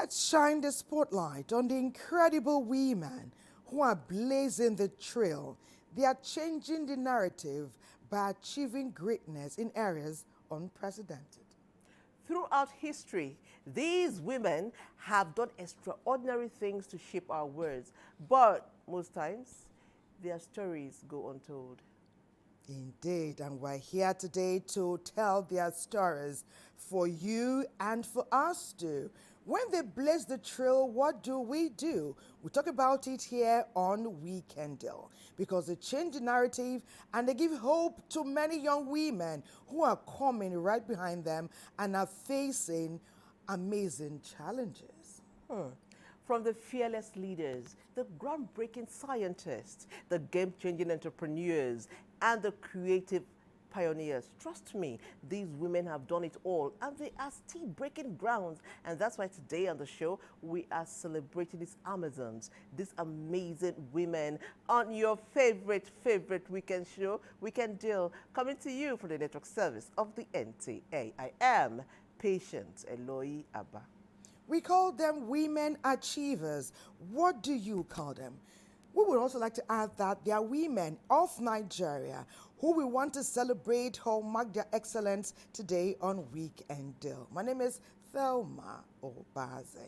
Let's shine the spotlight on the incredible women who are blazing the trail. They are changing the narrative by achieving greatness in areas unprecedented. Throughout history, these women have done extraordinary things to shape our words, but most times, their stories go untold. Indeed, and we're here today to tell their stories for you and for us too. When they blaze the trail, what do? We talk about it here on Weekend Deal because they change the narrative and they give hope to many young women who are coming right behind them and are facing amazing challenges. From the fearless leaders, the groundbreaking scientists, the game-changing entrepreneurs, and the creative pioneers. Trust me, these women have done it all, and they are still breaking grounds. And that's why today on the show, we are celebrating these Amazons, these amazing women on your favorite weekend show, Weekend Deal, coming to you from the network service of the NTA. I am Patient Eloy Abba. We call them women achievers. What do you call them? We would also like to add that they are women of Nigeria who we want to celebrate or mark their excellence today on Weekend Deal. My name is Thelma Obaze.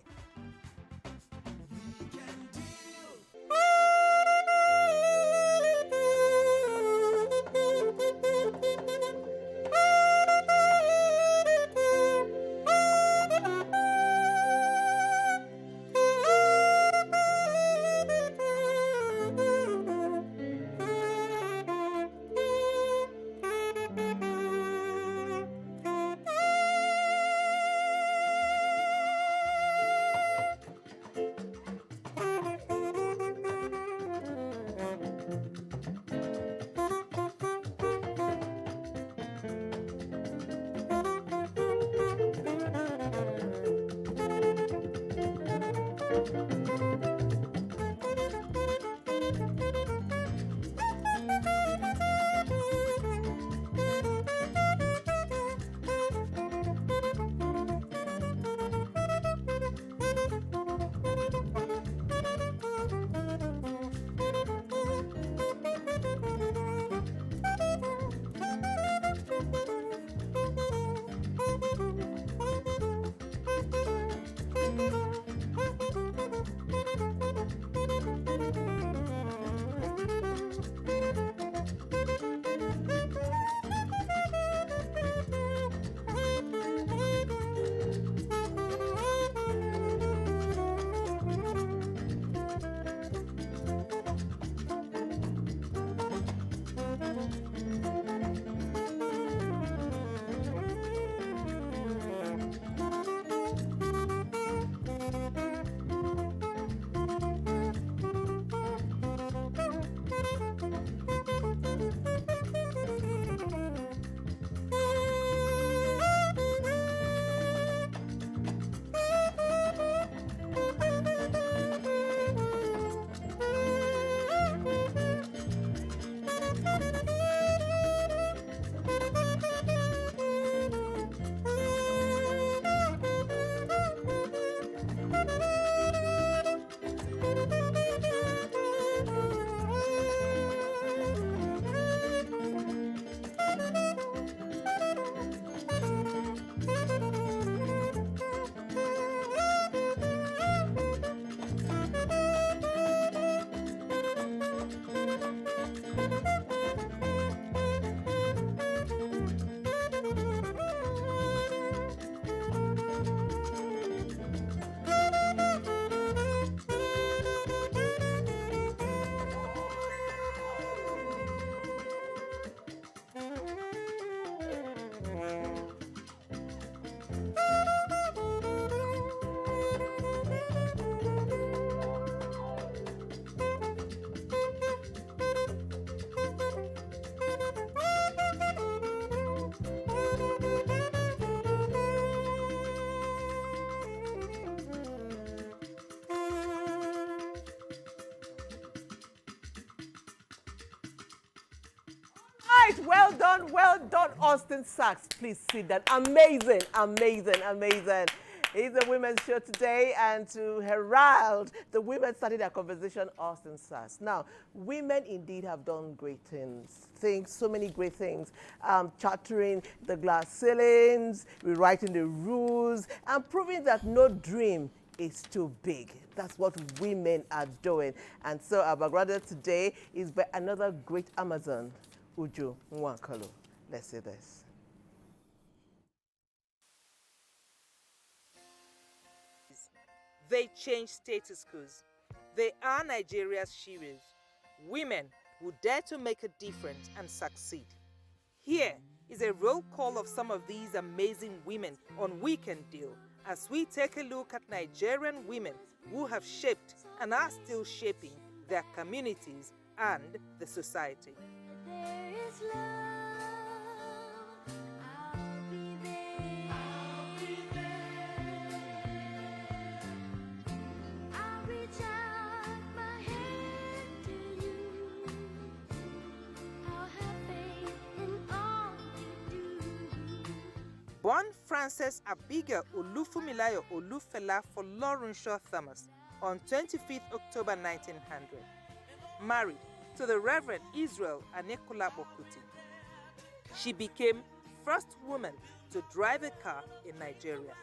Right, well done, Austin Sachs. Please sit down. Amazing, amazing, amazing. It's a women's show today, and to herald the women started our conversation, us and SAS. Now, women indeed have done great things, so many great things. Chartering the glass ceilings, rewriting the rules, and proving that no dream is too big. That's what women are doing. And so our background today is by another great Amazon, Uju Nwankolo. Let's see this. They change status quos. They are Nigeria's shearers, women who dare to make a difference and succeed. Here is a roll call of some of these amazing women on Weekend Deal as we take a look at Nigerian women who have shaped and are still shaping their communities and the society. There is love, I'll be there. I'll reach out my hand to you. I'll have faith in all you do. Born Frances Abigail Olufumilayo Olufela Folorunshaw Thomas on 25th October 1900. Married to the Reverend Israel Anekola Bokuti. She became first woman to drive a car in Nigeria.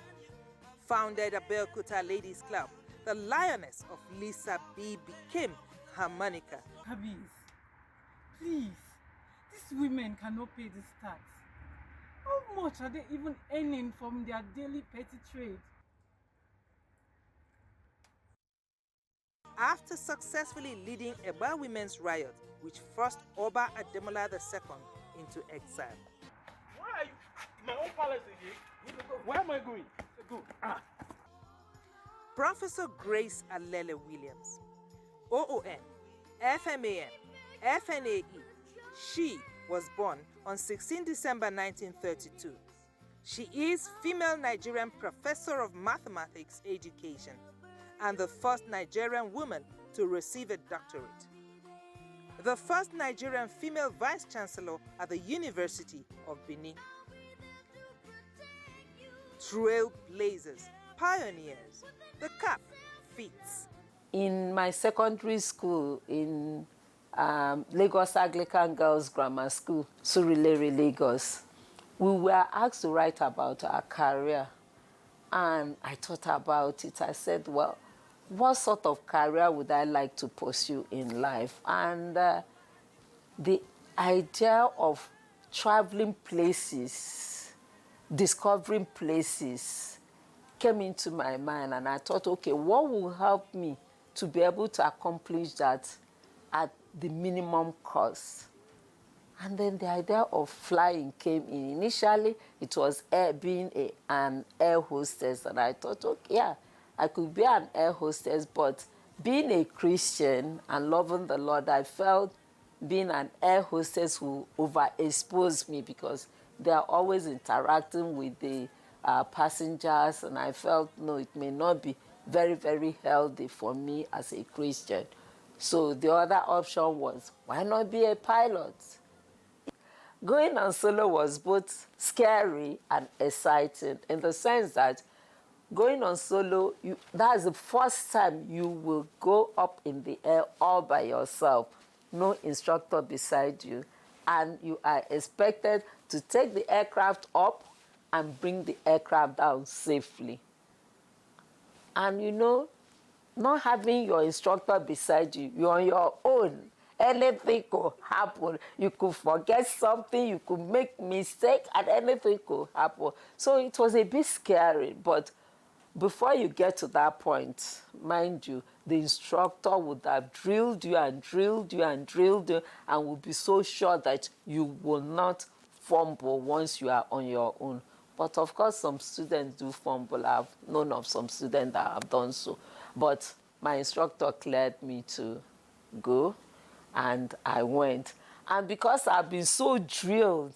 Founded Abeokuta Ladies Club, the Lioness of Lisa B became her moniker. Habis, please, these women cannot pay this tax. How much are they even earning from their daily petty trade? After successfully leading Eba Women's Riot, which forced Oba Ademola II into exile. Why are you in my own palace again? Where am I going? Go. Professor Grace Alele Williams, OON, FMAN, FNAE. She was born on 16 December 1932. She is female Nigerian professor of mathematics education and the first Nigerian woman to receive a doctorate. The first Nigerian female vice chancellor at the University of Benin. Trailblazers, pioneers, the cap fits. In my secondary school in Lagos Anglican Girls Grammar School, Surulere, Lagos, we were asked to write about our career. And I thought about it. I said, well, what sort of career would I like to pursue in life? And the idea of traveling places, discovering places came into my mind. And I thought, okay, what will help me to be able to accomplish that at the minimum cost? And then the idea of flying came in. Initially, it was being an air hostess. And I thought, okay, yeah, I could be an air hostess, but being a Christian and loving the Lord, I felt being an air hostess will overexpose me because they are always interacting with the passengers. And I felt, no, it may not be very, very healthy for me as a Christian. So the other option was, why not be a pilot? Going on solo was both scary and exciting in the sense that going on solo, that's the first time you will go up in the air all by yourself, no instructor beside you, and you are expected to take the aircraft up and bring the aircraft down safely. And you know, not having your instructor beside you, you're on your own. Anything could happen. You could forget something, you could make mistake, and anything could happen. So it was a bit scary, but before you get to that point, mind you, the instructor would have drilled you and drilled you and drilled you and will be so sure that you will not fumble once you are on your own. But of course, some students do fumble. I've known of some students that have done so. But my instructor cleared me to go, and I went. And because I've been so drilled,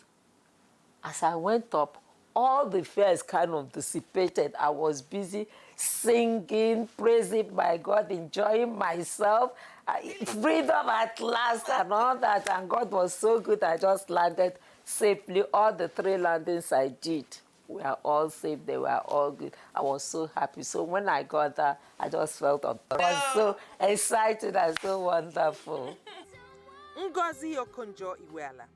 as I went up, all the fears kind of dissipated. I was busy singing, praising my God, enjoying myself, freedom at last and all that. And God was so good, I just landed safely. All the 3 landings I did we are all safe, they were all good. I was so happy. So when I got that, I just felt I was so excited and so wonderful. Ngozi Okonjo-Iweala.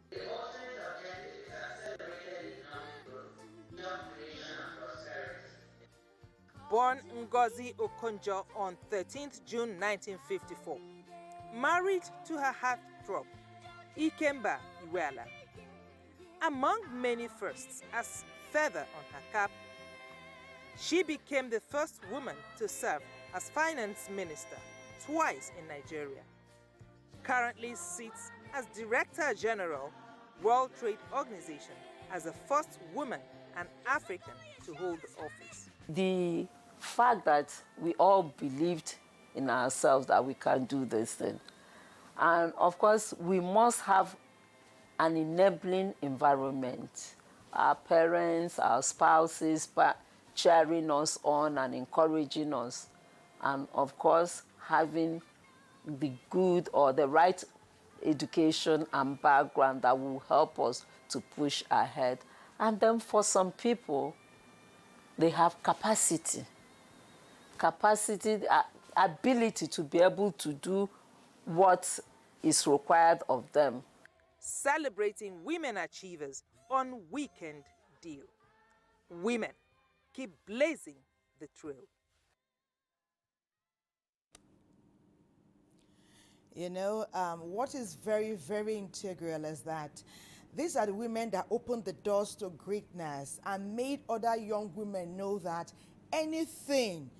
Born Ngozi Okonjo on 13th June 1954. Married to her heartthrob, Ikemba Iweala. Among many firsts as feather on her cap, she became the first woman to serve as finance minister twice in Nigeria. Currently sits as Director General, World Trade Organization, as the first woman and African to hold the office. The fact that we all believed in ourselves that we can do this thing. And of course, we must have an enabling environment. Our parents, our spouses, cheering us on and encouraging us. And of course, having the good or the right education and background that will help us to push ahead. And then for some people, they have capacity, ability to be able to do what is required of them. Celebrating women achievers on Weekend Deal. Women, keep blazing the trail. You know, what is very, very integral is that these are the women that opened the doors to greatness and made other young women know that anything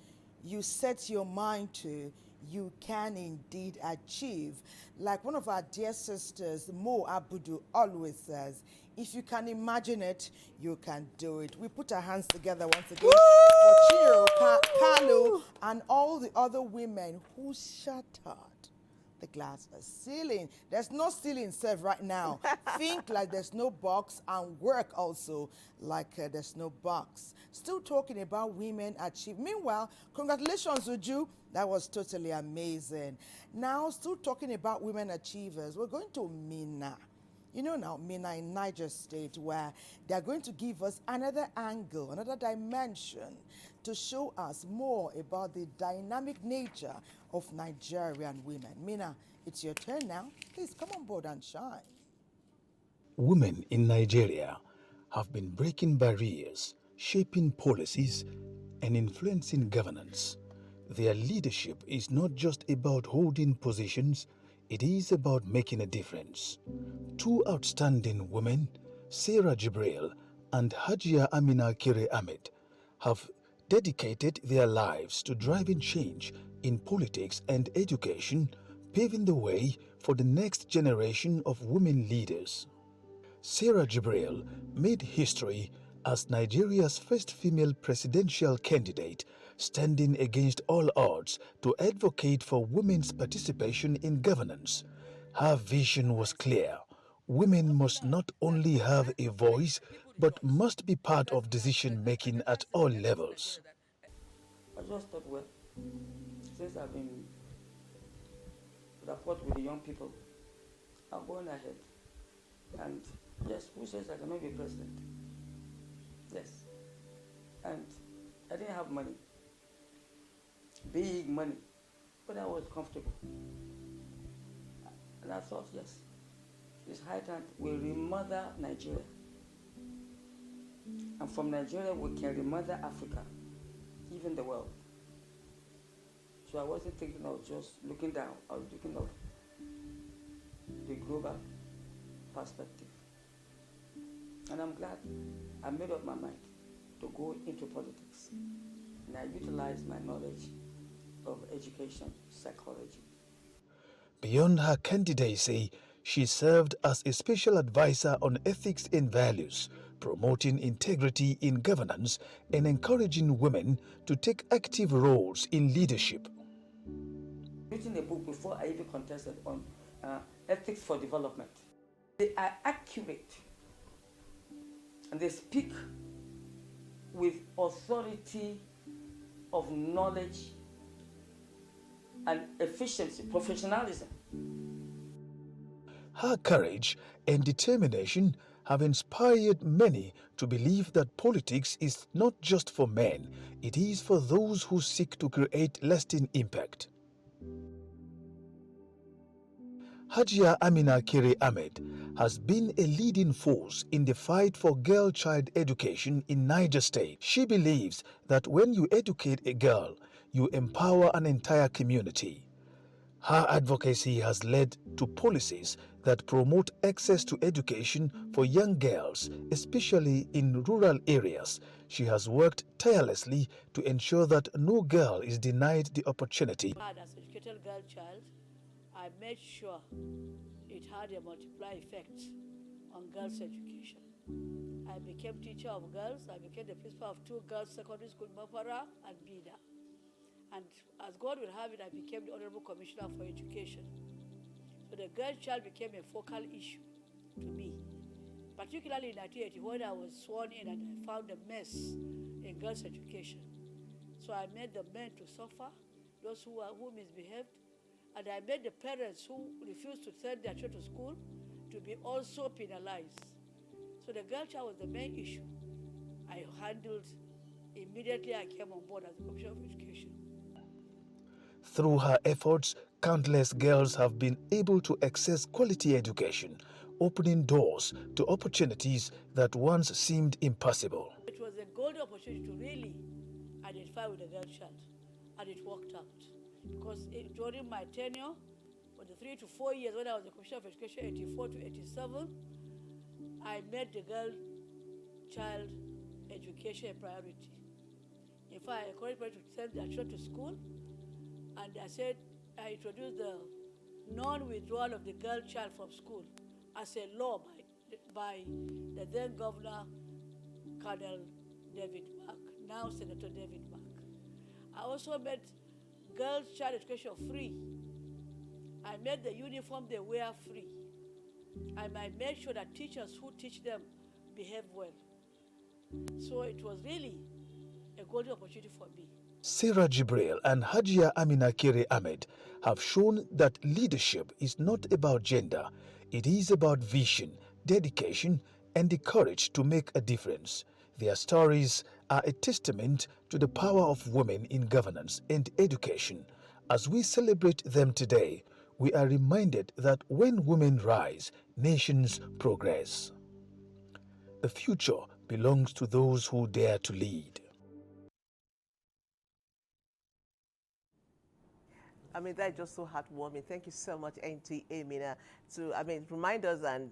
you set your mind to, you can indeed achieve. Like one of our dear sisters, Mo Abudu, always says, if you can imagine it, you can do it. We put our hands together once again for Chiro, Kalu, and all the other women who shattered the glass ceiling. There's no ceiling served right now. Think like there's no box, and work also like there's no box. Still talking about women achieve. Meanwhile, congratulations, Uju. That was totally amazing. Now, still talking about women achievers, we're going to Mina. You know now, Mina in Niger State, where they're going to give us another angle, another dimension to show us more about the dynamic nature of Nigerian women. Mina, it's your turn now. Please come on board and shine. Women in Nigeria have been breaking barriers, shaping policies, and influencing governance. Their leadership is not just about holding positions, it is about making a difference. Two outstanding women, Sarah Jibril and Hajia Amina Kire Ahmed, have dedicated their lives to driving change in politics and education, paving the way for the next generation of women leaders. Sarah Jibril made history as Nigeria's first female presidential candidate, standing against all odds to advocate for women's participation in governance. Her vision was clear. Women must not only have a voice, but must be part of decision making at all levels. I just thought, well, since I've been rapport with the young people, I'm going ahead. And yes, who says I cannot be president? Yes. And I didn't have money, big money, but I was comfortable. And I thought, yes, it's high time we remother Nigeria. And from Nigeria, we can remother Africa, even the world. So I wasn't thinking of just looking down, I was looking of the global perspective. And I'm glad I made up my mind to go into politics. And I utilized my knowledge of education, psychology. Beyond her candidacy, she served as a special advisor on ethics and values, promoting integrity in governance and encouraging women to take active roles in leadership. Written a book before I even contested on ethics for development. They are accurate and they speak with authority of knowledge and efficiency, professionalism. Her courage and determination have inspired many to believe that politics is not just for men, it is for those who seek to create lasting impact. Hajia Amina Kiri Ahmed has been a leading force in the fight for girl-child education in Niger State. She believes that when you educate a girl, you empower an entire community. Her advocacy has led to policies that promote access to education for young girls, especially in rural areas. She has worked tirelessly to ensure that no girl is denied the opportunity. As an educated girl child, I made sure it had a multiply effect on girls' education. I became teacher of girls. I became the principal of 2 girls' secondary school, Mafara and Bida. And as God will have it, I became the Honorable Commissioner for Education. So the girl child became a focal issue to me, particularly in 1980 when I was sworn in and I found a mess in girls' education. So I made the men to suffer, those who misbehaved, and I made the parents who refused to send their children to school to be also penalized. So the girl child was the main issue I handled immediately I came on board as the Commissioner of Education. Through her efforts, countless girls have been able to access quality education, opening doors to opportunities that once seemed impossible. It was a golden opportunity to really identify with the girl child, and it worked out. Because during my tenure, for the 3 to 4 years when I was the Commissioner of Education, 84 to 87, I made the girl child education a priority. In fact, I encouraged people to send their children to school, and I said I introduced the non-withdrawal of the girl child from school as a law by the then Governor, Colonel David Mark, now Senator David Mark. I also made girls' child education free. I made the uniform they wear free. And I made sure that teachers who teach them behave well. So it was really a golden opportunity for me. Sarah Jibril and Hajia Amina Kiri Ahmed have shown that leadership is not about gender. It is about vision, dedication, and the courage to make a difference. Their stories are a testament to the power of women in governance and education. As we celebrate them today, we are reminded that when women rise, nations progress. The future belongs to those who dare to lead. I mean, that's just so heartwarming. Thank you so much, Auntie Amina, to, remind us and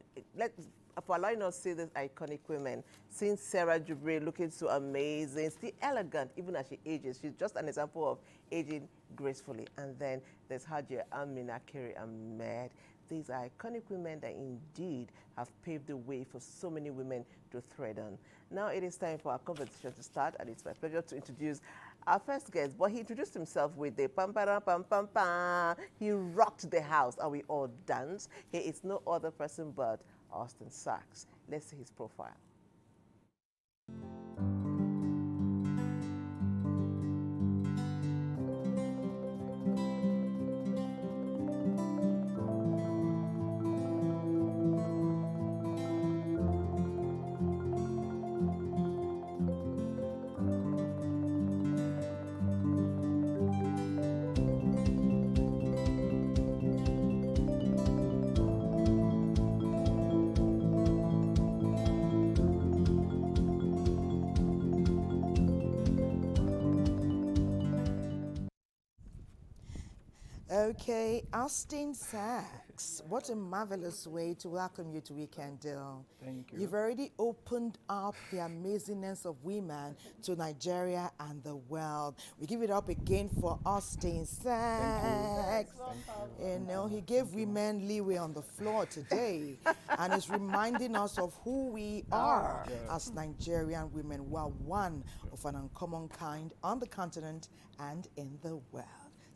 for allowing us to see these iconic women. Since Sarah Jibril looking so amazing, still elegant, even as she ages. She's just an example of aging gracefully. And then there's Hajia Amina Kiri Ahmed. These are iconic women that indeed have paved the way for so many women to tread on. Now it is time for our conversation to start, and it's my pleasure to introduce our first guest. But he introduced himself with the pam pam pam pam pam. He rocked the house, and we all danced. He is no other person but Austin Sachs. Let's see his profile. Okay, Austin Sachs, what a marvelous way to welcome you to Weekend Deal. Thank you. You've already opened up the amazingness of women to Nigeria and the world. We give it up again for Austin Sachs. You know, he gave women leeway on the floor today and is reminding us of who we are as Nigerian women. We are one of an uncommon kind on the continent and in the world.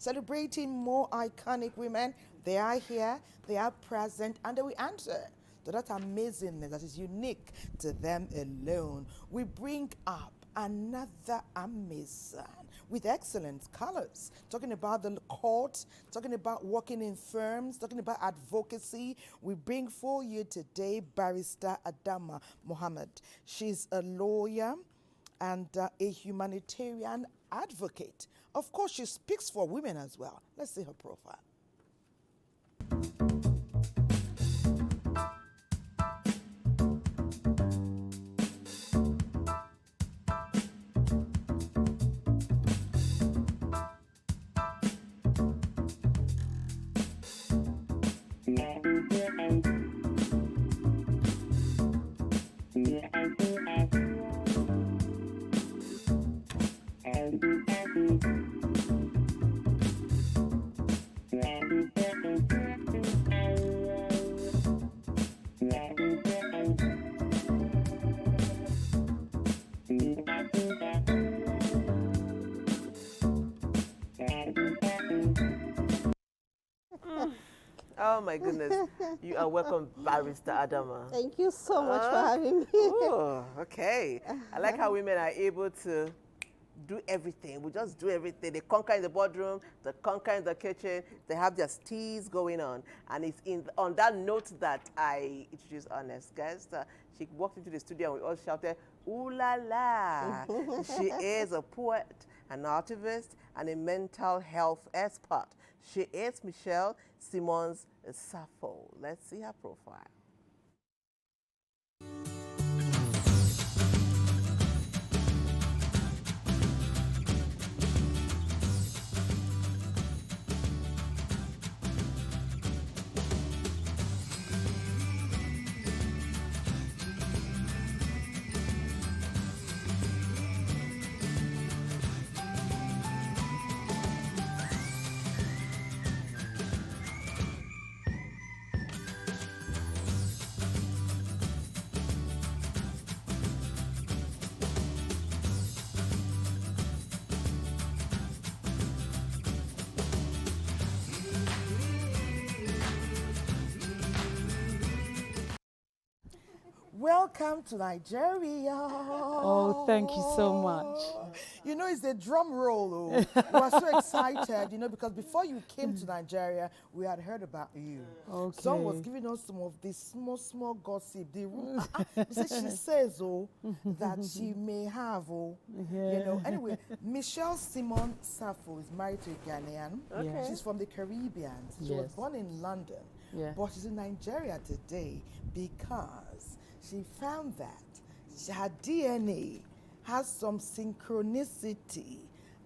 Celebrating more iconic women. They are here, they are present, and they will answer to that amazingness that is unique to them alone. We bring up another Amazon with excellent colors. Talking about the court, talking about working in firms, talking about advocacy. We bring for you today Barrister Adama Mohammed. She's a lawyer and a humanitarian advocate. Of course, she speaks for women as well. Let's see her profile. Oh my goodness. You are welcome, Barrister Adama. Thank you so much for having me. Oh, okay. I like how women are able to do everything. We just do everything. They conquer in the boardroom, they conquer in the kitchen, they have their steez going on. And it's on that note that I introduced our next guest. She walked into the studio and we all shouted, ooh la la. She is a poet, an activist, and a mental health expert. She is Michelle Simmons Sappho. Let's see her profile. Welcome to Nigeria. Oh, thank you so much. You know, it's the drum roll. Oh. We are so excited, because before you came to Nigeria, we had heard about you. Okay. Someone was giving us some of this small gossip. She says, that she may have, Anyway, Michelle Simon Sappho is married to a Ghanaian. Okay. She's from the Caribbean. She was born in London, but she's in Nigeria today because she found that her DNA has some synchronicity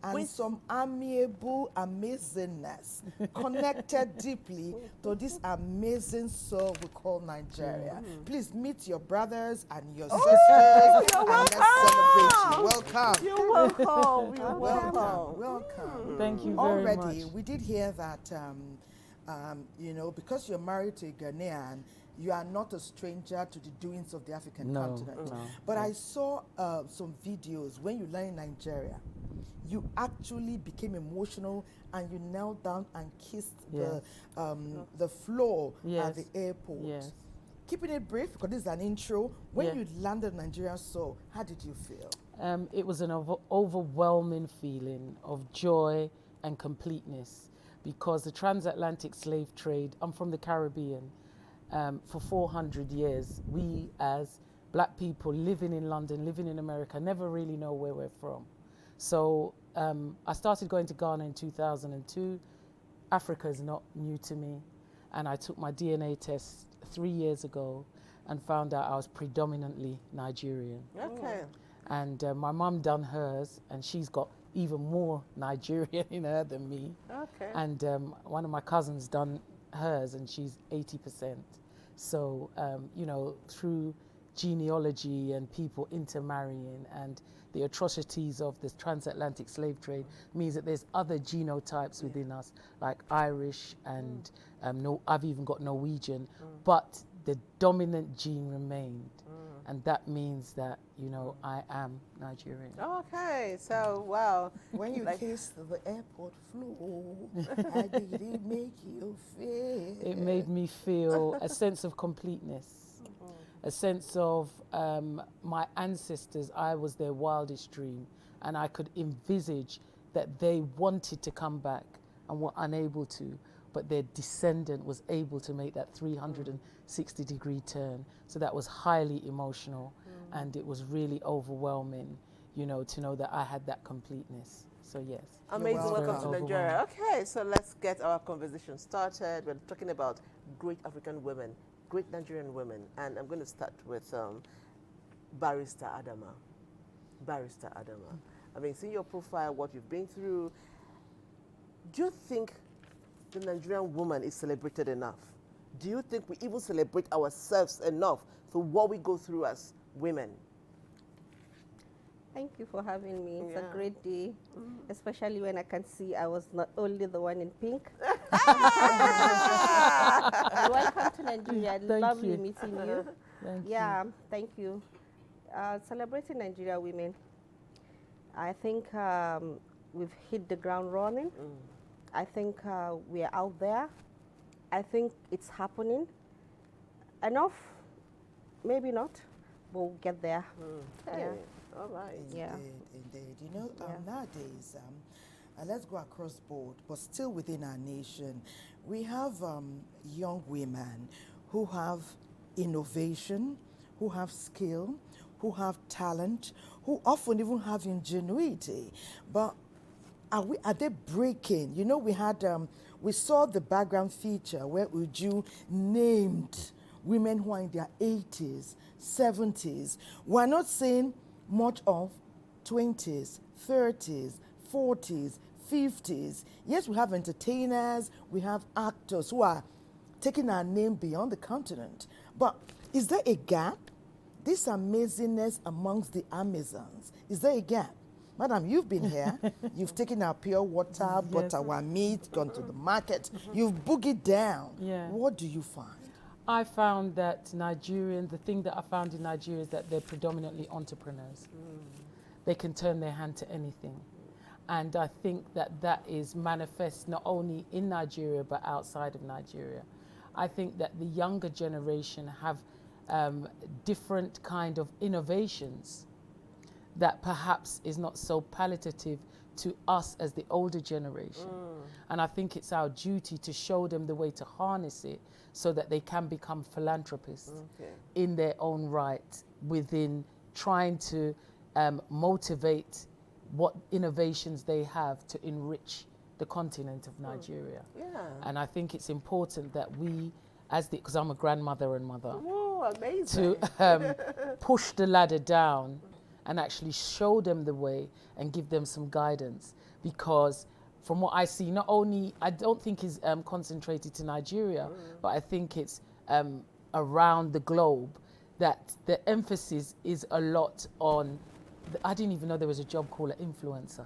and some amiable amazingness connected deeply to this amazing soul we call Nigeria. Please meet your brothers and your sisters and let's celebrate you. Welcome. You're welcome. You're welcome. Welcome. Thank you very much. Already, we did hear that, because you're married to a Ghanaian, you are not a stranger to the doings of the African continent. No. But I saw some videos when you learned in Nigeria. You actually became emotional and you knelt down and kissed the floor at the airport. Yes. Keeping it brief, because this is an intro. When you landed Nigerian soil, how did you feel? It was an overwhelming feeling of joy and completeness because the transatlantic slave trade, I'm from the Caribbean, for 400 years, we as black people living in London, living in America, never really know where we're from. So I started going to Ghana in 2002. Africa is not new to me. And I took my DNA test 3 years ago and found out I was predominantly Nigerian. Okay. And my mum done hers, and she's got even more Nigerian in her than me. Okay. And one of my cousins done hers, and she's 80%. So, through genealogy and people intermarrying and the atrocities of this transatlantic slave trade means that there's other genotypes within us, like Irish and I've even got Norwegian, but the dominant gene remained. And that means that, I am Nigerian. Okay, so wow. When you kissed the airport floor, how did it make you feel? It made me feel a sense of completeness. a sense of my ancestors, I was their wildest dream, and I could envisage that they wanted to come back and were unable to, but their descendant was able to make that 360-degree turn. So that was highly emotional, and it was really overwhelming, you know, to know that I had that completeness. So yes. Amazing. welcome. Welcome to Nigeria. Okay, so let's get our conversation started. We're talking about great African women, great Nigerian women, and I'm going to start with Barrister Adama. Barrister Adama. I mean, seeing your profile, what you've been through, do you think the Nigerian woman is celebrated enough? Do you think we even celebrate ourselves enough for what we go through as women? Thank you for having me. It's Yeah. a great day, especially when I can see I was not only the one in pink. Welcome to Nigeria. Thank Lovely you. meeting you. Thank Yeah, thank you. Celebrating Nigeria women. I think we've hit the ground running. I think we're out there. I think it's happening. Enough? Maybe not, but we'll get there. Okay. Yeah. All right. Yeah. Indeed. You know, Yeah. nowadays, let's go across board, but still within our nation, we have young women who have innovation, who have skill, who have talent, who often even have ingenuity. But are they breaking? You know, we saw the background feature where Uju named women who are in their 80s, 70s. We're not seeing much of 20s, 30s, 40s, 50s. Yes, we have entertainers, we have actors who are taking our name beyond the continent. But is there a gap? This amazingness amongst the Amazons, is there a gap? Madam, you've been here. You've taken our pure water, bought our meat, gone to the market. You've boogied down. Yeah. What do you find? I found that the thing that I found in Nigeria is that they're predominantly entrepreneurs. They can turn their hand to anything. And I think that that is manifest not only in Nigeria, but outside of Nigeria. I think that the younger generation have different kind of innovations that perhaps is not so palliative to us as the older generation. And I think it's our duty to show them the way to harness it so that they can become philanthropists in their own right, within trying to motivate what innovations they have to enrich the continent of Nigeria. Yeah. And I think it's important that we, because I'm a grandmother and mother, Oh, amazing. to push the ladder down and actually show them the way and give them some guidance. Because from what I see, not only, I don't think it's concentrated to Nigeria, but I think it's around the globe, that the emphasis is a lot on, I didn't even know there was a job called an influencer.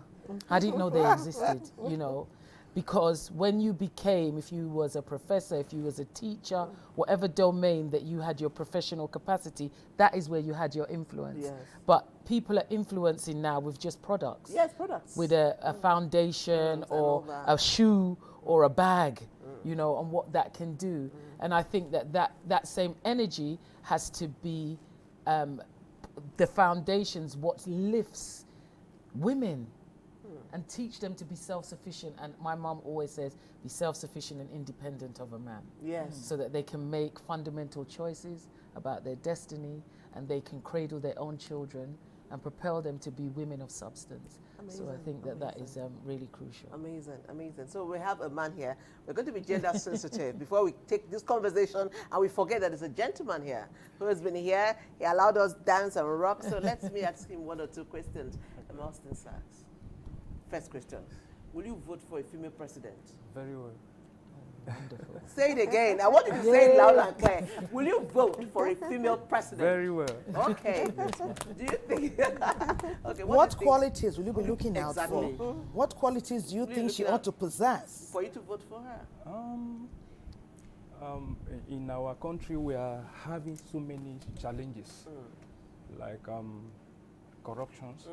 I didn't know they existed, you know. Because when you became, if you was a professor, if you was a teacher, whatever domain that you had your professional capacity, that is where you had your influence. Yes. But people are influencing now with just products. Yes, products. With a foundation or all that. a shoe or a bag, you know, and what that can do. And I think that same energy has to be the foundations, what lifts women and teach them to be self-sufficient. And my mom always says, be self-sufficient and independent of a man. Yes. So that they can make fundamental choices about their destiny, and they can cradle their own children and propel them to be women of substance. So I think that is really crucial. Amazing, amazing. So we have a man here. We're going to be gender sensitive before we take this conversation, and we forget that there's a gentleman here who has been here. He allowed us dance and rock. So let me ask him one or two questions. Austin Sachs. First question: will you vote for a female president? Very well. Wonderful. Say it again. I want you to say it loud and clear. Will you vote for a female president? Very well. Okay. Do you think? Okay. What do you think qualities will you be looking out Exactly. for? What qualities do you Will you think look she at- ought to possess? for you to vote for her? In our country, we are having so many challenges, like corruptions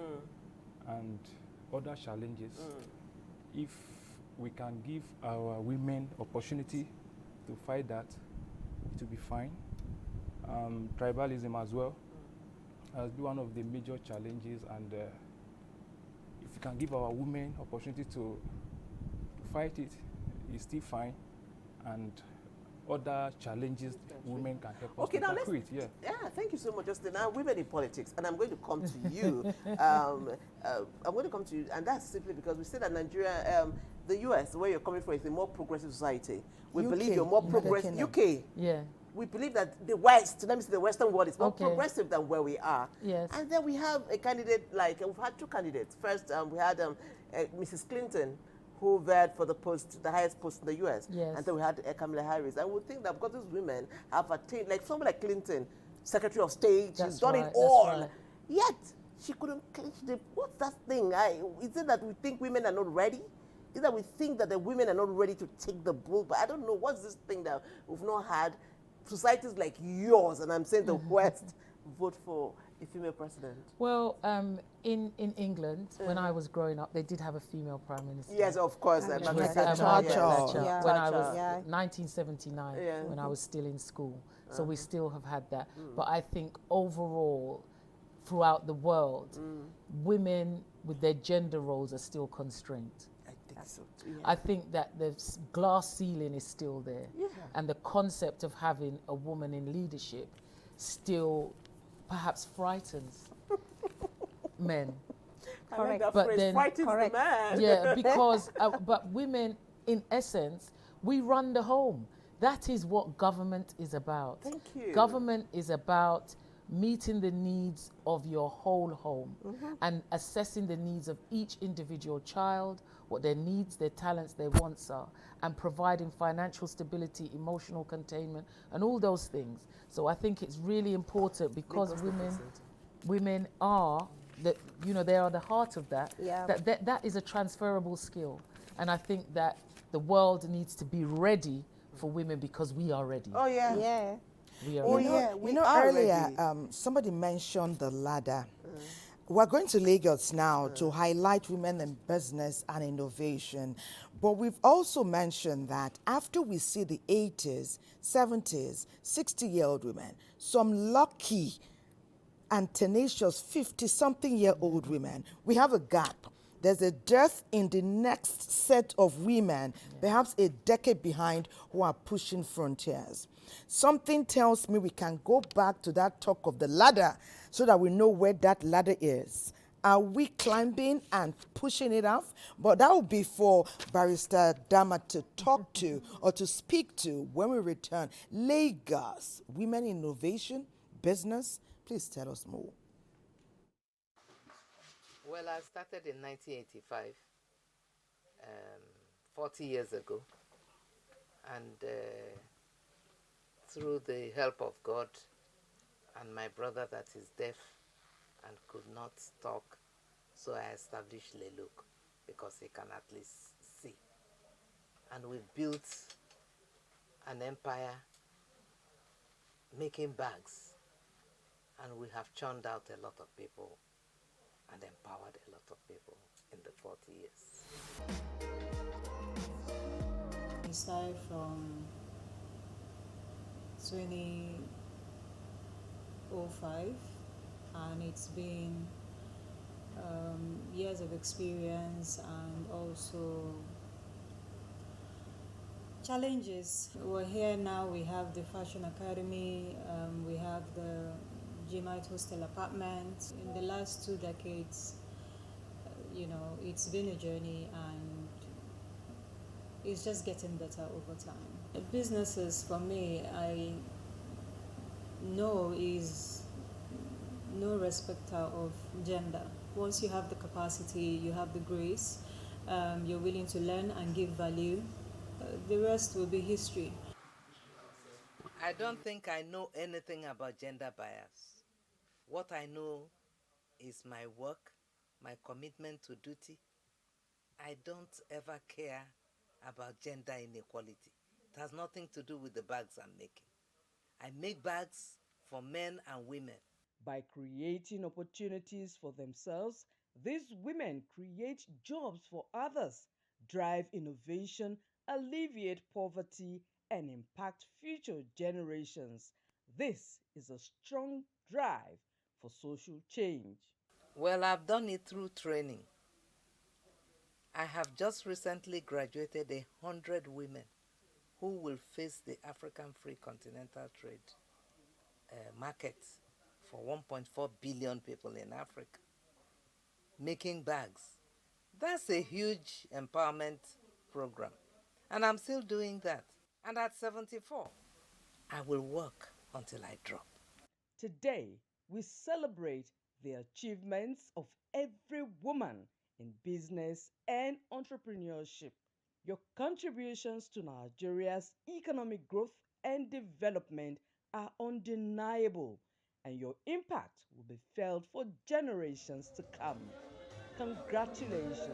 and other challenges. If we can give our women opportunity to fight that, it will be fine. tribalism as well has been one of the major challenges, and if we can give our women opportunity to fight it, it's still fine, and other challenges women can help us Okay, to now tackle it. Yeah. thank you so much, Justin. Now, women in politics, and I'm going to come to you. I'm going to come to you, and that's simply because we say that Nigeria, the US, where you're coming from, is a more progressive society. We believe UK, you're more United progressive. Kingdom. UK. Yeah. We believe that the West, let me say the Western world, is more Okay. progressive than where we are. Yes. And then we have a candidate like, we've had two candidates. First, we had Mrs. Clinton, who vyed for the post, the highest post in the US. Yes. And then we had Kamala Harris. And we think that because these women have attained, like someone like Clinton, Secretary of State, That's she's done right, it that's all. right. Yet, she couldn't clinch the, what's that thing? Is it that we think women are not ready? Is it that we think that the women are not ready to take the bull? But I don't know, what's this thing that we've not had? Societies like yours, and I'm saying the West, vote for a female president. Well, in England, when I was growing up, they did have a female prime minister. Yes, of course. Which Margaret was Thatcher, Thatcher. yes. Thatcher, Yeah. when I Thatcher. was Yeah. 1979, Yeah. when I was still in school. So we still have had that. But I think overall, throughout the world, women with their gender roles are still constrained. I think so too. Yeah. I think that the glass ceiling is still there. Yeah. And the concept of having a woman in leadership still perhaps frightens men. I like that But phrase, then- frightens Correct. the man. Yeah, because, but women, in essence, we run the home. That is what government is about. Thank you. Government is about meeting the needs of your whole home and assessing the needs of each individual child, what their needs, their talents, their wants are, and providing financial stability, emotional containment, and all those things. So I think it's really important because women are the, they are the heart of that. Yeah. That is a transferable skill, and I think that the world needs to be ready for women because we are ready. Oh, yeah. Yeah. We are Oh, ready. yeah. We You know, are earlier, ready. somebody mentioned the ladder. We're going to Lagos now to highlight women in business and innovation. But we've also mentioned that after we see the 80s, 70s, 60-year-old women, some lucky and tenacious 50-something-year-old women, we have a gap. There's a dearth in the next set of women, perhaps a decade behind, who are pushing frontiers. Something tells me we can go back to that talk of the ladder so that we know where that ladder is. Are we climbing and pushing it off? But that will be for Barrister Dama to talk to or to speak to when we return. Lagos, women in innovation, business, please tell us more. Well, I started in 1985, 40 years ago, and through the help of God and my brother that is deaf and could not talk, so I established Leluk because he can at least see. And we built an empire making bags, and we have churned out a lot of people and empowered a lot of people in the 40 years. We started from 2005, and it's been years of experience and also challenges. We're here now, we have the Fashion Academy, we have the G-Mite Hostel apartment. In the last 2 decades, it's been a journey and it's just getting better over time. Businesses, for me, I know is no respecter of gender. Once you have the capacity, you have the grace, you're willing to learn and give value, the rest will be history. I don't think I know anything about gender bias. What I know is my work, my commitment to duty. I don't ever care about gender inequality. It has nothing to do with the bags I'm making. I make bags for men and women. By creating opportunities for themselves, these women create jobs for others, drive innovation, alleviate poverty, and impact future generations. This is a strong drive for social change. Well, I've done it through training. I have just recently graduated 100 women who will face the African Free Continental Trade market for 1.4 billion people in Africa, making bags. That's a huge empowerment program. And I'm still doing that. And at 74, I will work until I drop. Today, we celebrate the achievements of every woman in business and entrepreneurship. Your contributions to Nigeria's economic growth and development are undeniable, and your impact will be felt for generations to come. Congratulations.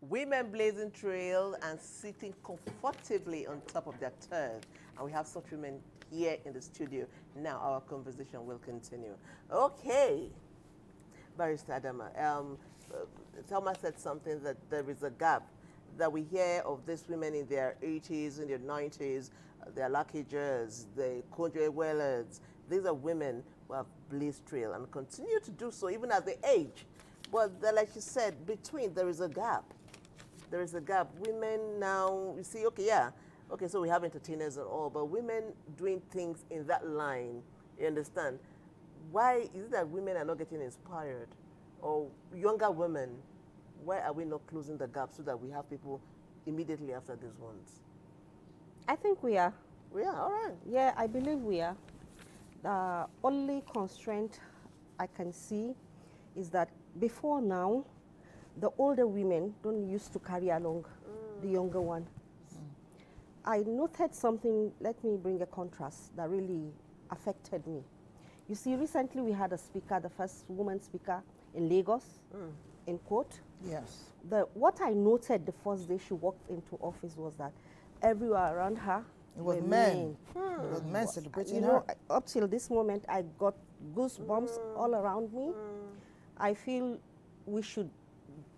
Women blazing trail and sitting comfortably on top of their turf. And we have such women here in the studio. Now our conversation will continue. Okay, Barrister Adama, Thelma said something that there is a gap, that we hear of these women in their 80s, in their 90s, they're lucky jers, the Conjoy Wellers. These are women who have blazed trail and continue to do so even as they age. But like you said, between there is a gap. There is a gap. Women now, you see, okay, yeah, okay, so we have entertainers and all, but women doing things in that line, you understand? Why is it that women are not getting inspired? Or younger women, why are we not closing the gap so that we have people immediately after these ones? I think we are. We are, all right. Yeah, I believe we are. The only constraint I can see is that before now, the older women don't used to carry along the younger one. I noted something, let me bring a contrast that really affected me. You see, recently we had a speaker, the first woman speaker in Lagos, in court. Yes. What I noted the first day she walked into office was that everywhere around her, It was were men. It was men celebrating you her. know, up till this moment, I got goosebumps all around me. I feel we should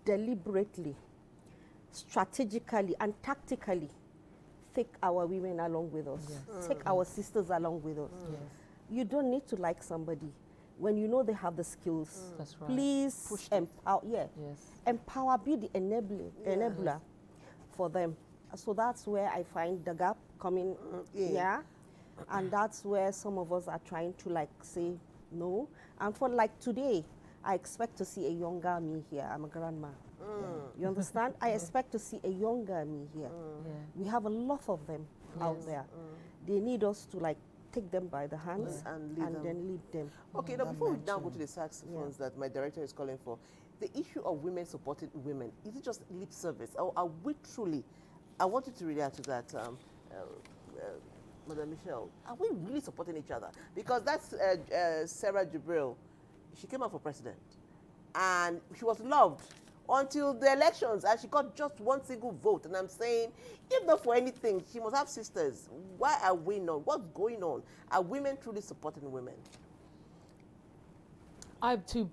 deliberately, strategically, and tactically take our women along with us, take our sisters along with us. You don't need to like somebody. When you know they have the skills, That's right. please empower, empower, be the enabler for them. So that's where I find the gap coming, and that's where some of us are trying to like say no. And for like today, I expect to see a younger me here. I'm a grandma. You understand? I expect to see a younger me here. We have a lot of them out there. They need us to like take them by the hands and then lead them. Okay, now before we now go to the saxophones that my director is calling for, the issue of women supporting women, is it just lip service? Or are we truly, I want you to react to that, Madam Michelle, are we really supporting each other? Because that's Sarah Jibril. She came out for president and she was loved until the elections and she got just one single vote. And I'm saying, if not for anything, she must have sisters. Why are we not? What's going on? Are women truly supporting women? I do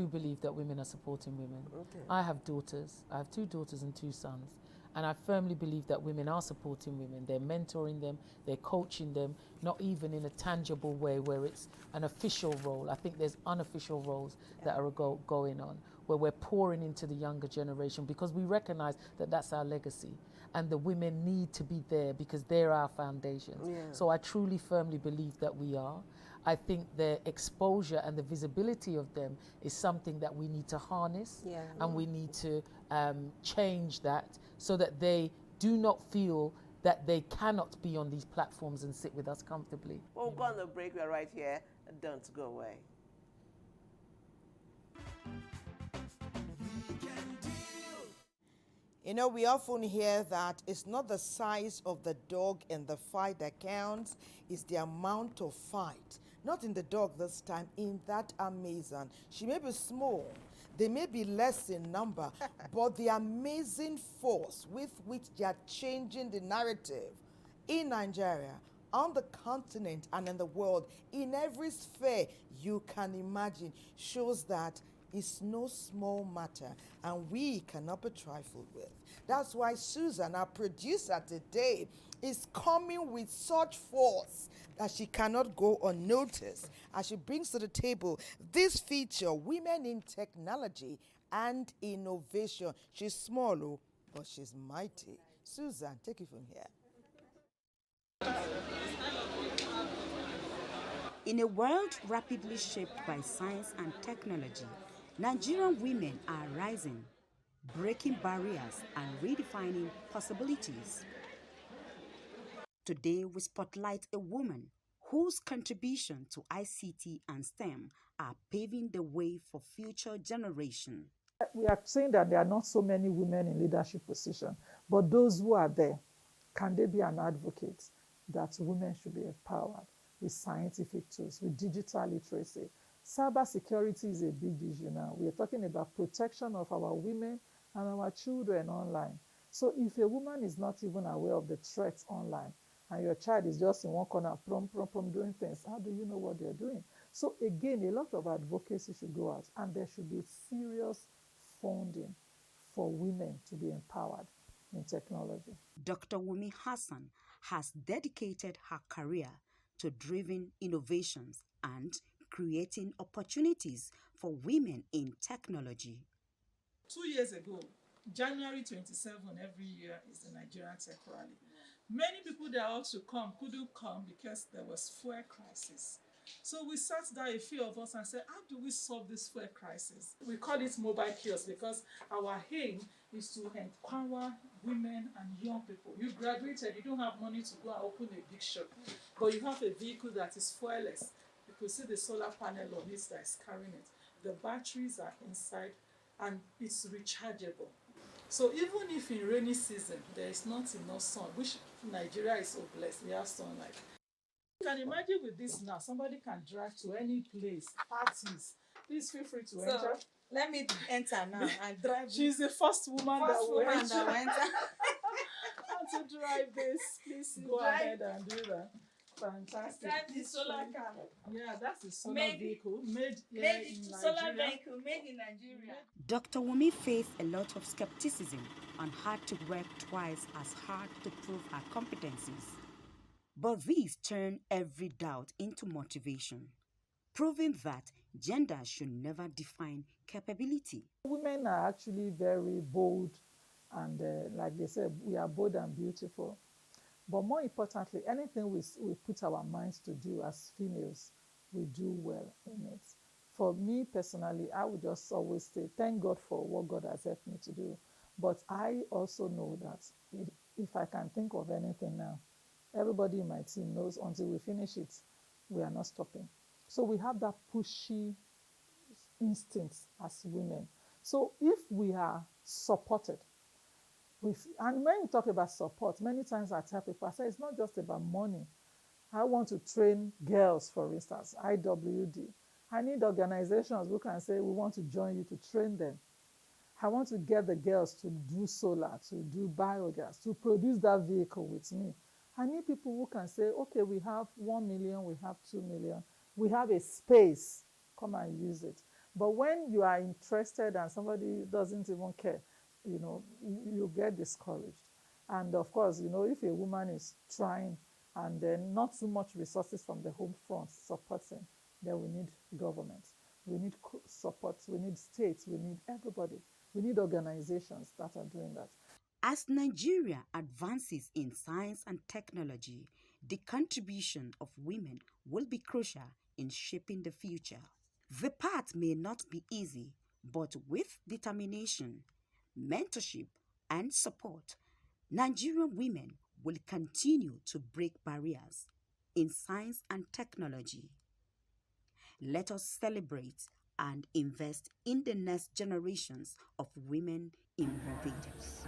believe that women are supporting women. Okay. I have daughters. I have 2 daughters and 2 sons. And I firmly believe that women are supporting women. They're mentoring them, they're coaching them, not even in a tangible way where it's an official role. I think there's unofficial roles that are going on, where we're pouring into the younger generation because we recognize that that's our legacy. And the women need to be there because they're our foundations. So I truly, firmly believe that we are. I think the exposure and the visibility of them is something that we need to harness, and we need to change that so that they do not feel that they cannot be on these platforms and sit with us comfortably. Well, we'll go on the break. We're right here. Don't go away. You know, we often hear that it's not the size of the dog in the fight that counts, it's the amount of fight. Not in the dog this time, in that Amazon. She may be small, they may be less in number, but the amazing force with which they are changing the narrative in Nigeria, on the continent, and in the world, in every sphere you can imagine, shows that is no small matter, and we cannot be trifled with. That's why Susan, our producer today, is coming with such force that she cannot go unnoticed as she brings to the table this feature, Women in Technology and Innovation. She's small, oh, but she's mighty. Susan, take it from here. In a world rapidly shaped by science and technology, Nigerian women are rising, breaking barriers and redefining possibilities. Today, we spotlight a woman whose contribution to ICT and STEM are paving the way for future generations. We are saying that there are not so many women in leadership positions, but those who are there, can they be an advocate that women should be empowered with scientific tools, with digital literacy? Cyber security is a big issue now. We are talking about protection of our women and our children online. So if a woman is not even aware of the threats online, and your child is just in one corner, doing things, how do you know what they're doing? So again, a lot of advocacy should go out, and there should be serious funding for women to be empowered in technology. Dr. Wumi Hassan has dedicated her career to driving innovations and creating opportunities for women in technology. 2 years ago, January 27 every year is the Nigerian Tech Rally. Many people that ought to come couldn't come because there was fuel crisis. So we sat down, a few of us, and said, how do we solve this fuel crisis? We call it mobile kiosk because our aim is to empower women and young people. You graduated, you don't have money to go and open a big shop, but you have a vehicle that is fuelless. You could see the solar panel on it that is carrying it. The batteries are inside and it's rechargeable. So even if in rainy season there is not enough sun, which Nigeria is so blessed, we have sunlight. You can imagine with this now, somebody can drive to any place, parties. Please feel free to enter. Let me enter now and drive. She's the first woman that will enter. And to drive this, please go ahead and do that. Fantastic. Drive the solar car. Yeah, that's a solar vehicle made in solar Nigeria. vehicle made in Nigeria. Dr. Wumi faced a lot of skepticism and had to work twice as hard to prove her competencies. But these turned every doubt into motivation, proving that gender should never define capability. Women are actually very bold, and like they said, we are bold and beautiful. But more importantly, anything we put our minds to do as females, we do well in it. For me personally, I would just always say, thank God for what God has helped me to do. But I also know that if I can think of anything now, everybody in my team knows until we finish it, we are not stopping. So we have that pushy instinct as women. So if we are supported, and when we talk about support, many times I tell people, I say it's not just about money. I want to train girls, for instance, IWD. I need organizations who can say, we want to join you to train them. I want to get the girls to do solar, to do biogas, to produce that vehicle with me. I need people who can say, okay, we have 1 million, we have 2 million, we have a space, come and use it. But when you are interested and somebody doesn't even care, you get discouraged. And of course, if a woman is trying and then not too much resources from the home front supporting, then we need government, we need support, we need states, we need everybody. We need organizations that are doing that. As Nigeria advances in science and technology, the contribution of women will be crucial in shaping the future. The path may not be easy, but with determination, mentorship, and support, Nigerian women will continue to break barriers in science and technology. Let us celebrate and invest in the next generations of women innovators.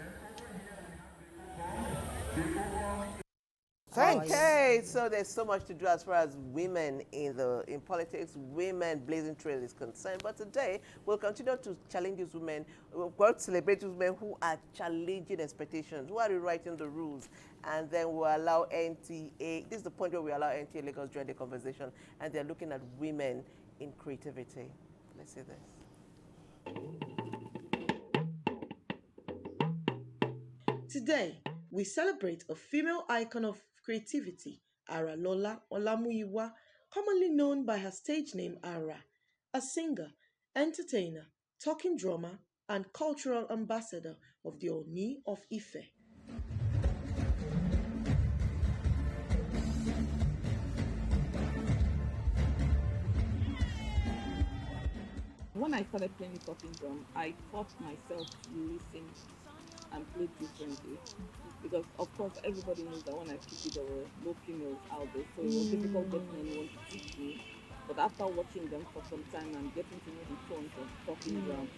Okay, so there's so much to do as far as women in politics, women blazing trail is concerned. But today, we'll continue to challenge these women, we'll celebrate these women who are challenging expectations, who are rewriting the rules, and then we'll allow NTA, this is the point where we allow NTA Lagos join the conversation, and they're looking at women in creativity. Let's see this. Today, we celebrate a female icon of creativity, Ara Lola Olamuyiwa, commonly known by her stage name Ara, a singer, entertainer, talking drummer, and cultural ambassador of the Oni of Ife. When I started playing the talking drum, I taught myself to listen and play differently. Because of course everybody knows that when I picked it there were no females out there. So it was difficult getting anyone to teach me. But after watching them for some time and getting to know the tones of talking drum,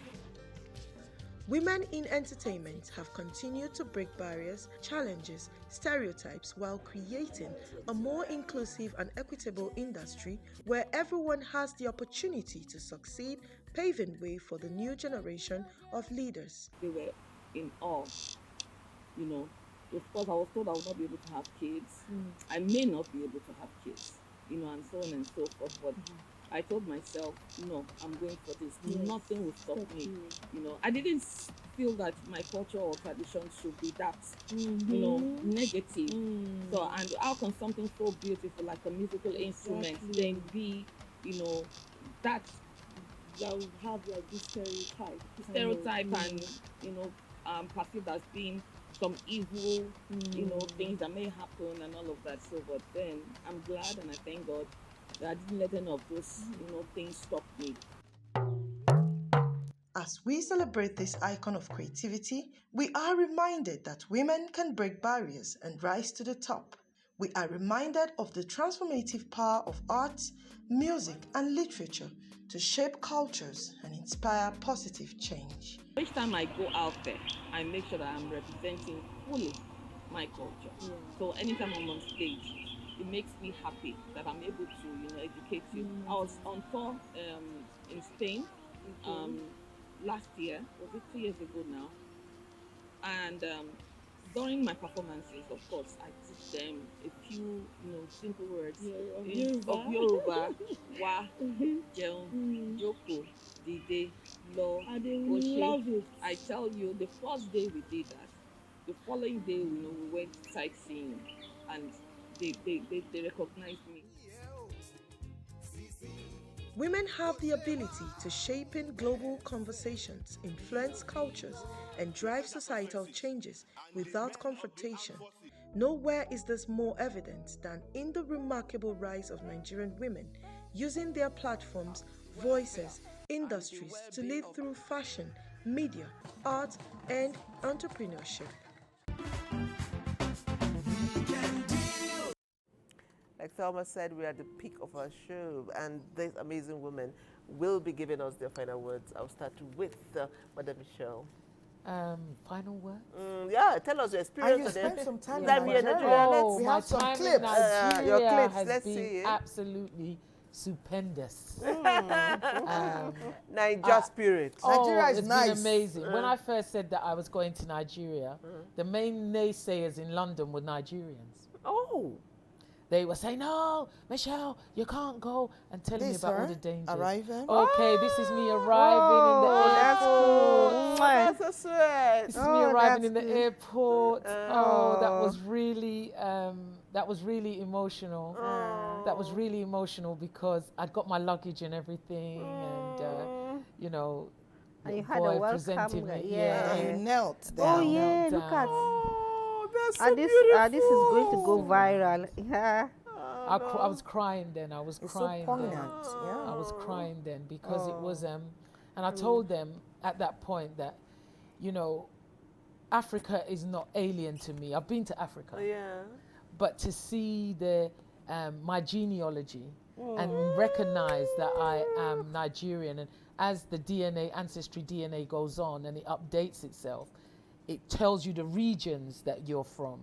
Women in entertainment have continued to break barriers, challenges, stereotypes while creating a more inclusive and equitable industry where everyone has the opportunity to succeed, paving way for the new generation of leaders. they were in awe. You know, of course I was told I would not be able to have kids. I may not be able to have kids, you know, and so on and so forth. But I told myself, no, I'm going for this. Yes. Nothing will stop me. You know, I didn't feel that my culture or tradition should be that, you know, negative. So, and how can something so beautiful like a musical instrument then be, you know, that will have like this stereotype. and you know perceived as being some evil you know things that may happen and all of that. So but then I'm glad and I thank God that I didn't let any of those you know things stop me. As we celebrate this icon of creativity, we are reminded that women can break barriers and rise to the top. We are reminded of the transformative power of arts, music, and literature to shape cultures and inspire positive change. Each time I go out there, I make sure that I'm representing fully my culture. So anytime I'm on stage, it makes me happy that I'm able to, you know, educate you. I was on tour in Spain last year, was it 2 years ago now? And during my performances, of course, I teach them a few, you know, simple words of Yoruba. Wa, Jeun, Joko, Dide, Lo, And they Oshe. love it. I tell you, the first day we did that, the following day, you know, we went sightseeing and they recognized me. Women have the ability to shape in global conversations, influence cultures, and drive societal changes without confrontation. Nowhere is this more evident than in the remarkable rise of Nigerian women using their platforms, voices, industries to lead through fashion, media, art, and entrepreneurship. Like Thelma said, we're at the peak of our show, and these amazing women will be giving us their final words. I'll start with Madam Michelle. Final word? Yeah, tell us your experience. And you spent some time in Nigeria. Nigeria. Oh, We my have some time clips. in Nigeria Your clips, has let's been see it. absolutely stupendous. Niger spirit. Nigeria is it's nice. been amazing. When I first said that I was going to Nigeria, the main naysayers in London were Nigerians. Oh. They were saying, no, Michelle, you can't go, and telling me This about all her the dangers. arriving? Okay, this is me arriving in the airport. That's a sweat. This is me arriving in the airport. That was really emotional. That was really emotional because I'd got my luggage and everything, and you know, And you the had a boy welcome, presented me. yeah. And you knelt Oh down. yeah, knelt look down. at. That's so And this is going to go beautiful. viral. Yeah. I was crying then. I was It's so crying then. poignant, yeah. I was crying then because it was and I told them at that point that, you know, Africa is not alien to me. I've been to Africa. Yeah. But to see my genealogy and recognize that I am Nigerian, and as the ancestry DNA goes on and it updates itself, it tells you the regions that you're from,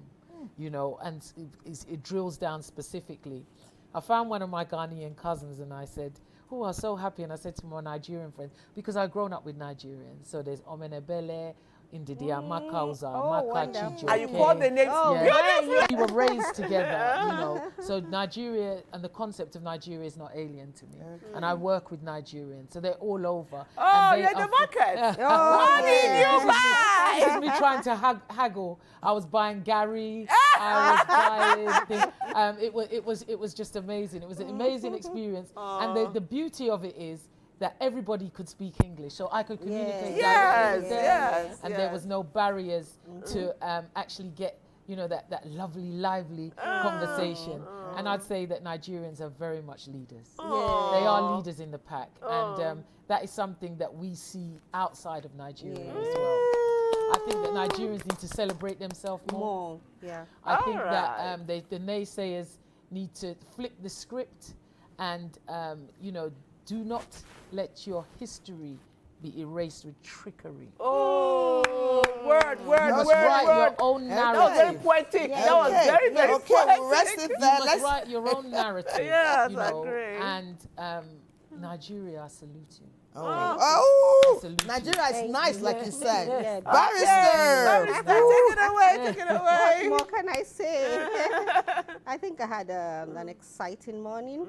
you know, and it drills down specifically. I found one of my Ghanaian cousins and I said, oh, I was so happy. And I said to my Nigerian friend, because I've grown up with Nigerians. So there's Omenebele, Indidia, Makauza, Oh, Makachi, wonderful. And you call the names beautifully. We were raised together, you know. So Nigeria and the concept of Nigeria is not alien to me. And I work with Nigerians, so they're all over. Oh, and they you're the are market. What did you buy? This is me trying to haggle. I was buying Gary. I was buying. It was just amazing. It was an amazing experience. And the beauty of it is that everybody could speak English, so I could communicate directly with them, and there was no barriers to actually get, you know, that lovely, lively conversation. And I'd say that Nigerians are very much leaders. They are leaders in the pack, and that is something that we see outside of Nigeria as well. I think that Nigerians need to celebrate themselves more. I think that the naysayers need to flip the script and, you know, do not let your history be erased with trickery. Oh, word. You must write your own narrative. That was very poetic. That was very poetic. We'll rest it there. You must write your own narrative. Yes, you know, I agree. And Nigeria, I salute you. Nigeria is nice, like you said. Barrister, take it away. What more can I say? I think I had an exciting morning.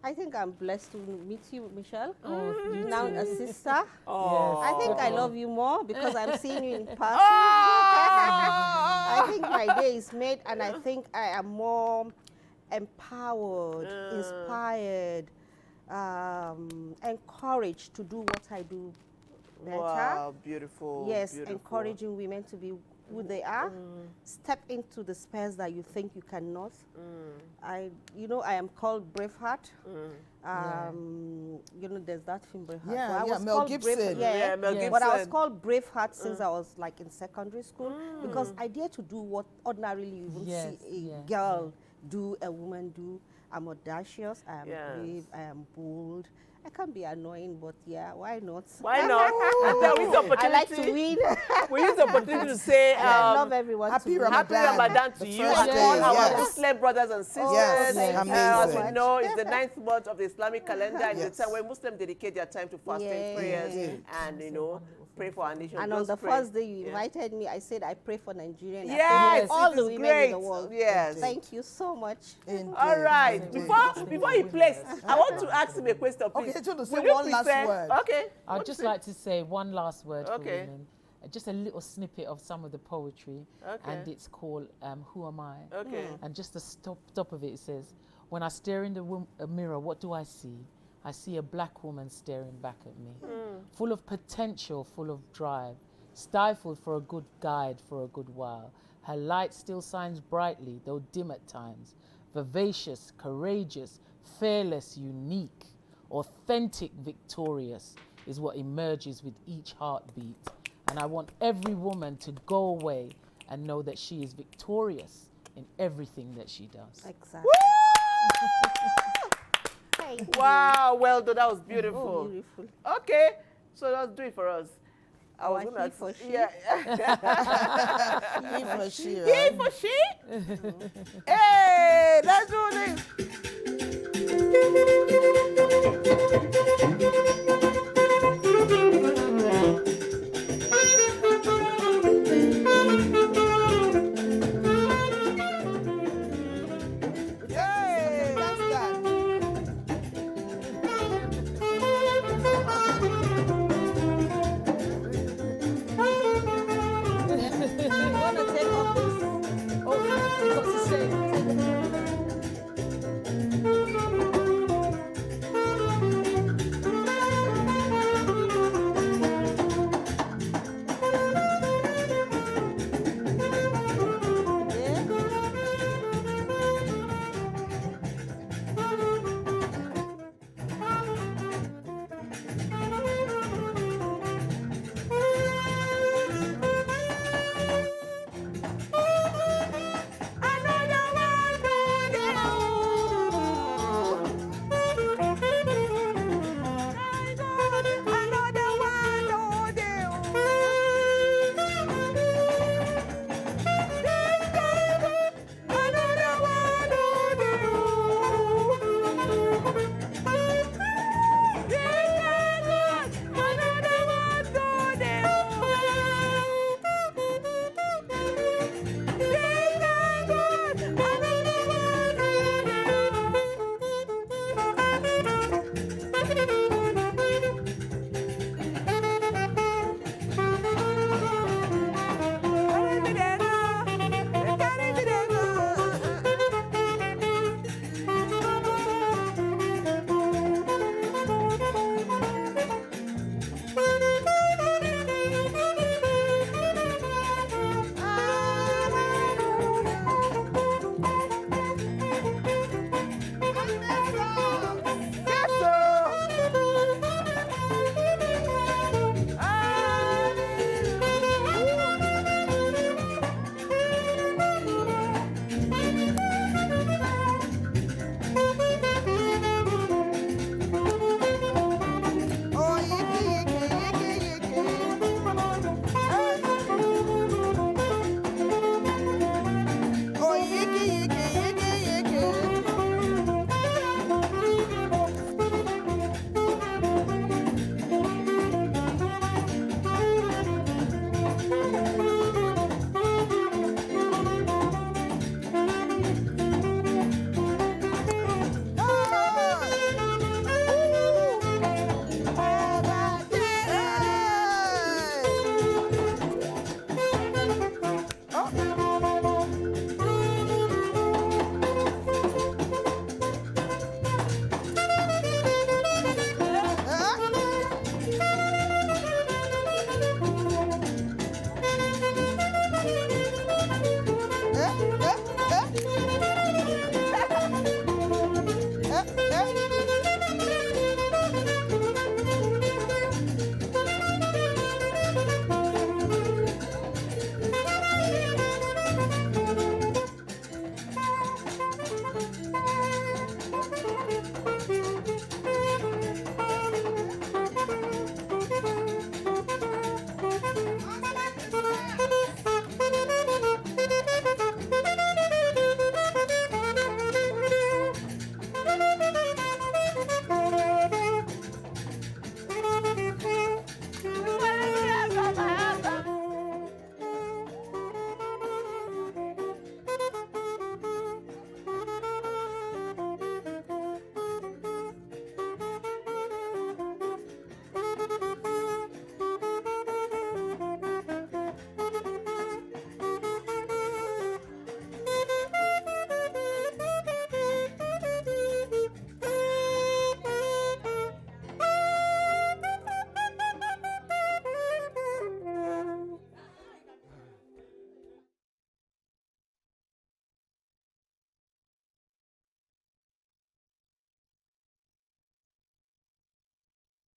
I think I'm blessed to meet you, Michelle. Now a sister. I think I love you more because I'm seeing you in person. I think my day is made, and I think I am more empowered, inspired, encouraged to do what I do better. Wow, beautiful. Yes, beautiful. encouraging women to be who they are. Step into the space that you think you cannot. I am called Braveheart. You know, there's that film Braveheart. Mel Gibson. Mel Gibson. But I was called Braveheart since I was like in secondary school because I dare to do what ordinarily you wouldn't see a girl do, a woman do. I'm audacious, I am brave, I am bold. I can be annoying, but why not? Why not? And then we use the opportunity. I like to win. We use the opportunity to say I love everyone. Happy Happy Ramadan to you and all our Muslim brothers and sisters. As we know, it's the 9th month of the Islamic calendar, and it's the time when Muslims dedicate their time to fasting prayers and, you know, pray for our nation. And on the first day you invited me, I said I pray for Nigeria. And Yes, all the women great. in the world. Yes. Thank you so much. All right. Before you place, I want to ask him a question, please. Okay, to say Will you one last word. Okay. I'd just like to say one last word for women. Just a little snippet of some of the poetry, and it's called Who Am I? And just the top of it, it says, when I stare in the mirror, what do I see? I see a black woman staring back at me, full of potential, full of drive, stifled for a good guide for a good while. Her light still shines brightly, though dim at times, vivacious, courageous, fearless, unique, authentic, victorious is what emerges with each heartbeat. And I want every woman to go away and know that she is victorious in everything that she does. Exactly. Wow, well done. That was beautiful. Oh, beautiful. Okay, so let's do it for us. I was he gonna for she? He for she, He for she? Hey!